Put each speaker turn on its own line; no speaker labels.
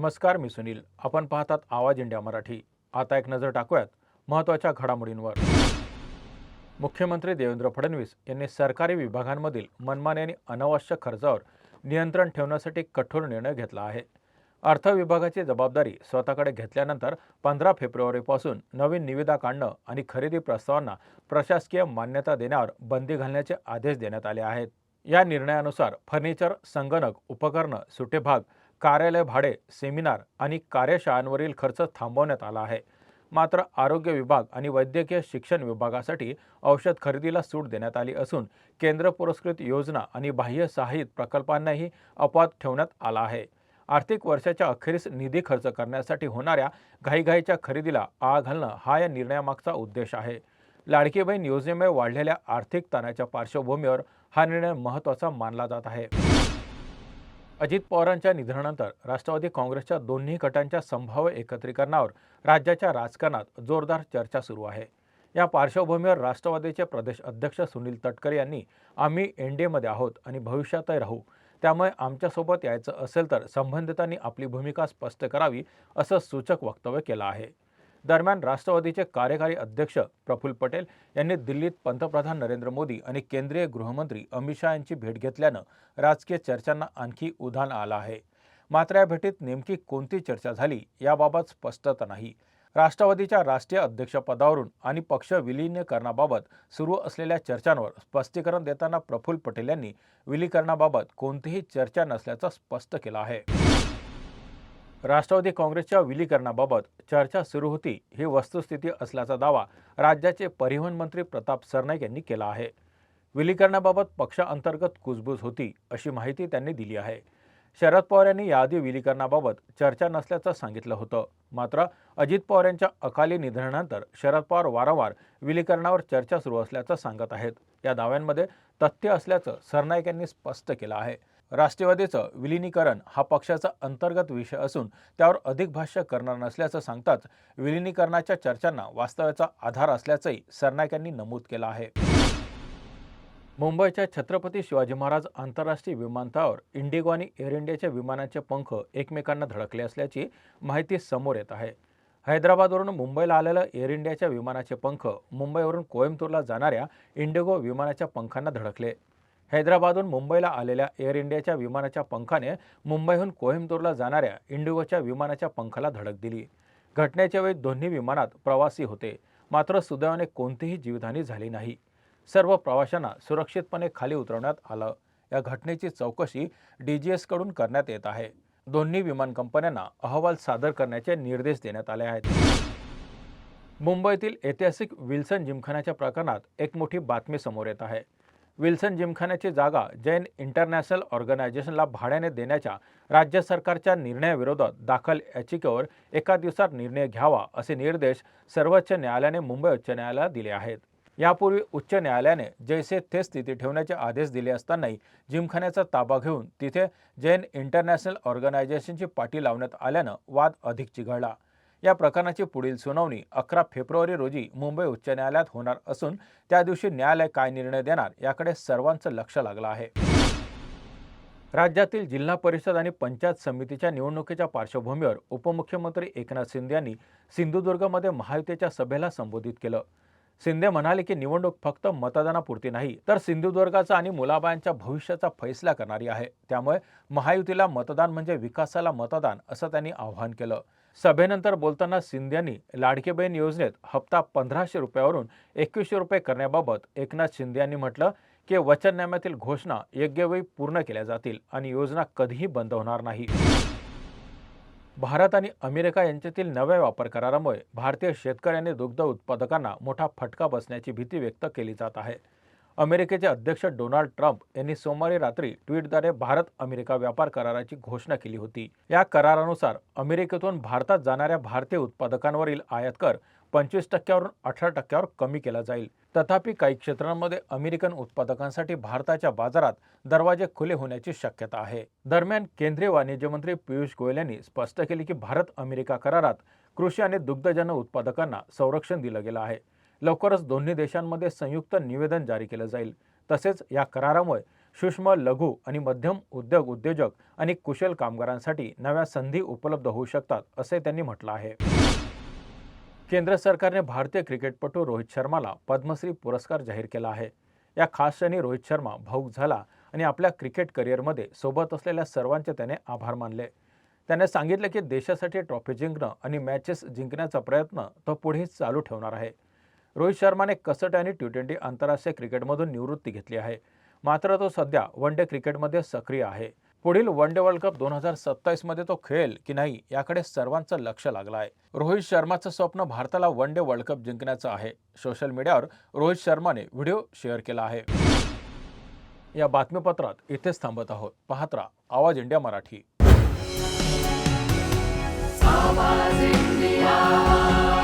नमस्कार, मी सुनील. आपण पाहतात आवाज इंडिया मराठी. आता एक नजर टाकूयात महत्त्वाच्या घडामोडींवर. मुख्यमंत्री देवेंद्र फडणवीस यांनी सरकारी विभागांमधील मनमानी आणि अनावश्यक खर्चावर नियंत्रण ठेवण्यासाठी कठोर निर्णय घेतला आहे. अर्थ विभागाची जबाबदारी स्वतःकडे घेतल्यानंतर 15 फेब्रुवारीपासून नवीन निविदा काढणं आणि खरेदी प्रस्तावांना प्रशासकीय मान्यता देण्यावर बंदी घालण्याचे आदेश देण्यात आले आहेत. या निर्णयानुसार फर्निचर, संगणक, उपकरणं, सुटे भाग, कार्यालय भाडे, सेमिनार आणि कार्यशाळांवरील खर्च थांबवण्यात आला आहे. मात्र आरोग्य विभाग आणि वैद्यकीय शिक्षण विभागासाठी औषध खरेदीला सूट देण्यात आली असून केंद्र पुरस्कृत योजना आणि बाह्य सहाय्यित प्रकल्पांनाही अपवाद ठेवण्यात आला आहे. आर्थिक वर्षाच्या अखेरीस निधी खर्च करण्यासाठी होणाऱ्या घाईघाईच्या खरेदीला आळा घालणं हा या निर्णयामागचा उद्देश आहे. लाडकी बहीण योजनेमुळे वाढलेल्या आर्थिक ताणाच्या पार्श्वभूमीवर हा निर्णय महत्त्वाचा मानला जात आहे. अजित पवारांच्या निधनानंतर राष्ट्रवादी काँग्रेसच्या दोन्ही गटांच्या संभाव्य एकत्रीकरणावर राज्याच्या राजकारणात जोरदार चर्चा सुरू आहे. या पार्श्वभूमीवर राष्ट्रवादीचे प्रदेश अध्यक्ष सुनील तटकरे यांनी आम्ही एनडीएमध्ये आहोत आणि भविष्यातही राहू, त्यामुळे आमच्यासोबत यायचं असेल तर संबंधितांनी आपली भूमिका स्पष्ट करावी, असं सूचक वक्तव्य केलं आहे. दरम्यान राष्ट्रवादीचे कार्यकारी अध्यक्ष प्रफुल्ल पटेल यांनी दिल्लीत पंतप्रधान नरेंद्र मोदी आणि केंद्रीय गृहमंत्री अमित शहा यांची भेट घेतल्यानं राजकीय चर्चांना आणखी उधाण आलं आहे. मात्र या भेटीत नेमकी कोणती चर्चा झाली याबाबत स्पष्टता नाही. राष्ट्रवादीच्या राष्ट्रीय अध्यक्षपदावरून आणि पक्ष विलीनीकरणाबाबत सुरू असलेल्या चर्चांवर स्पष्टीकरण देताना प्रफुल्ल पटेल यांनी विलीनीकरणाबाबत कोणतीही चर्चा नसल्याचं स्पष्ट केलं आहे. राष्ट्रवादी काँग्रेसच्या विलीनीकरणाबाबत चर्चा सुरू होती ही वस्तुस्थिती असल्याचा दावा राज्याचे परिवहन मंत्री प्रताप सरनाईक यांनी केला आहे. विलीनीकरणाबाबत पक्षांतर्गत कुजबूज होती अशी माहिती त्यांनी दिली आहे. शरद पवार यांनी याआधी विलीनीकरणाबाबत चर्चा नसल्याचं सांगितलं होतं. मात्र अजित पवार यांच्या अकाली निधनानंतर शरद पवार वारंवार विलीनीकरणावर चर्चा सुरू असल्याचं सांगत आहेत. या दाव्यांमध्ये तथ्य असल्याचं सरनाईक यांनी स्पष्ट केलं आहे. राष्ट्रवादीचं विलीनीकरण हा पक्षाचा अंतर्गत विषय असून त्यावर अधिक भाष्य करणार नसल्याचं सांगताच विलीनीकरणाच्या चर्चांना वास्तवाचा आधार असल्याचंही सरनाईक यांनी नमूद केलं आहे. मुंबईच्या छत्रपती शिवाजी महाराज आंतरराष्ट्रीय विमानतळावर इंडिगो आणि एअर इंडियाच्या विमानांचे पंख एकमेकांना धडकले असल्याची माहिती समोर येत आहे. हैदराबादवरून मुंबईला आलेल्या एअर इंडियाच्या विमानाचे पंख मुंबईवरून कोइंबतूरला जाणाऱ्या इंडिगो विमानाच्या पंखांना धडकले. हैदराबादहून मुंबईला आलेल्या एअर इंडियाच्या विमानाच्या पंखाने मुंबईहून कोइंबतूरला जाणाऱ्या इंडिगोच्या विमानाच्या पंखाला धडक दिली. घटनेच्या वेळी दोन्ही विमानात प्रवासी होते. मात्र सुदैवाने कोणतीही जीवितहानी झाली नाही. सर्व प्रवाशांना सुरक्षितपणे खाली उतरवण्यात आलं. या घटनेची चौकशी DGSकडून करण्यात येत आहे. दोन्ही विमान कंपन्यांना अहवाल सादर करण्याचे निर्देश देण्यात आले आहेत. मुंबईतील ऐतिहासिक विल्सन जिमखान्याच्या प्रकरणात एक मोठी बातमी समोर येत आहे. विल्सन जिमखान्याची जागा जैन इंटरनॅशनल ऑर्गनायझेशनला भाड्याने देण्याच्या राज्य सरकारच्या निर्णयाविरोधात दाखल याचिकेवर एका दिवसात निर्णय घ्यावा असे निर्देश सर्वोच्च न्यायालयाने मुंबई उच्च न्यायालयाला दिले आहेत. यापूर्वी उच्च न्यायालयाने जैसे थे स्थिती ठेवण्याचे आदेश दिले असतानाही जिमखान्याचा ताबा घेऊन तिथे जैन इंटरनॅशनल ऑर्गनायझेशनची पाटी लावण्यात आल्यानं वाद अधिक चिघळला. या प्रकरणाची पुढील सुनावणी 11 फेब्रुवारी रोजी मुंबई उच्च न्यायालयात होणार असून त्या दिवशी न्यायालय काय निर्णय देणार याकडे सर्वांचं लक्ष लागलं आहे. राज्यातील जिल्हा परिषद आणि पंचायत समितीच्या निवडणुकीच्या पार्श्वभूमीवर उपमुख्यमंत्री एकनाथ शिंदे यांनी सिंधुदुर्गमध्ये महायुतीच्या सभेला संबोधित केलं. शिंदे म्हणाले की निवडणूक फक्त मतदानापुरती नाही तर सिंधुदुर्गाचा आणि मुलाबाळांच्या भविष्याचा फैसला करणारी आहे. त्यामुळे महायुतीला मतदान म्हणजे विकासाला मतदान असं त्यांनी आवाहन केलं. सभेनंतर बोलताना शिंदे यांनी लाडकी बहीण योजनेत हप्ता 1500 रुपयावरून 2100 रुपये करण्याबाबत एकनाथ शिंदे यांनी म्हटलं की वचननाम्यातील घोषणा योग्य वेळी पूर्ण केल्या जातील आणि योजना कधीही बंद होणार नाही. भारत आणि अमेरिका यांच्यातील नव्या व्यापार करारामुळे भारतीय शेतकरी आणि दुग्ध उत्पादकांना मोठा फटका बसण्याची भीती व्यक्त केली जात आहे. अमेरिकेचे अध्यक्ष डोनाल्ड ट्रम्प यांनी सोमवारी रात्री ट्विटद्वारे भारत अमेरिका व्यापार कराराची घोषणा केली होती. या करारानुसार अमेरिकेतून भारतात जाणाऱ्या भारतीय उत्पादकांवरील आयात कर 25% वरून 18% कमी केला जाईल. तथापि काही क्षेत्रांमध्ये अमेरिकन उत्पादकांसाठी भारताच्या बाजारात दरवाजे खुले होण्याची शक्यता आहे. दरम्यान केंद्रीय वाणिज्य मंत्री पियुष गोयल यांनी स्पष्ट केले की भारत अमेरिका करारात कृषी आणि दुग्धजन्य उत्पादकांना संरक्षण दिलं गेलं आहे. लवकरच दोन्ही देशांमध्ये संयुक्त निवेदन जारी केलं जाईल. तसेच या करारामुळे सूक्ष्म, लघु आणि मध्यम उद्योजक आणि कुशल कामगारांसाठी नव्या संधी उपलब्ध होऊ शकतात, असे त्यांनी म्हटलं आहे. केंद्र सरकारने भारतीय क्रिकेटपटू रोहित शर्माला पद्मश्री पुरस्कार जाहीर केला आहे. या खास क्षणी रोहित शर्मा भावुक झाला आणि आपल्या क्रिकेट करिअरमध्ये सोबत असलेल्या सर्वांचे त्याने आभार मानले. त्याने सांगितले की देशासाठी ट्रॉफी जिंकणं आणि मॅचेस जिंकण्याचा प्रयत्न तो पुढे चालू ठेवणार आहे. रोहित शर्माने कसोटी आणि टी-20 आंतरराष्ट्रीय क्रिकेटमधून निवृत्ती घेतली आहे. मात्र तो सध्या वन डे क्रिकेटमध्ये सक्रिय आहे. पुढील वन डे वर्ल्ड कप 2027 मध्ये तो खेळेल की नाही याकडे सर्वांचं लक्ष लागलं आहे. रोहित शर्माचं स्वप्न भारताला वन डे वर्ल्ड कप जिंकण्याचं आहे. सोशल मीडियावर रोहित शर्माने व्हिडिओ शेअर केला आहे. या बातमीपत्रात इथेच थांबत आहोत. पाहत राहा आवाज इंडिया मराठी. आवाज इंडिया.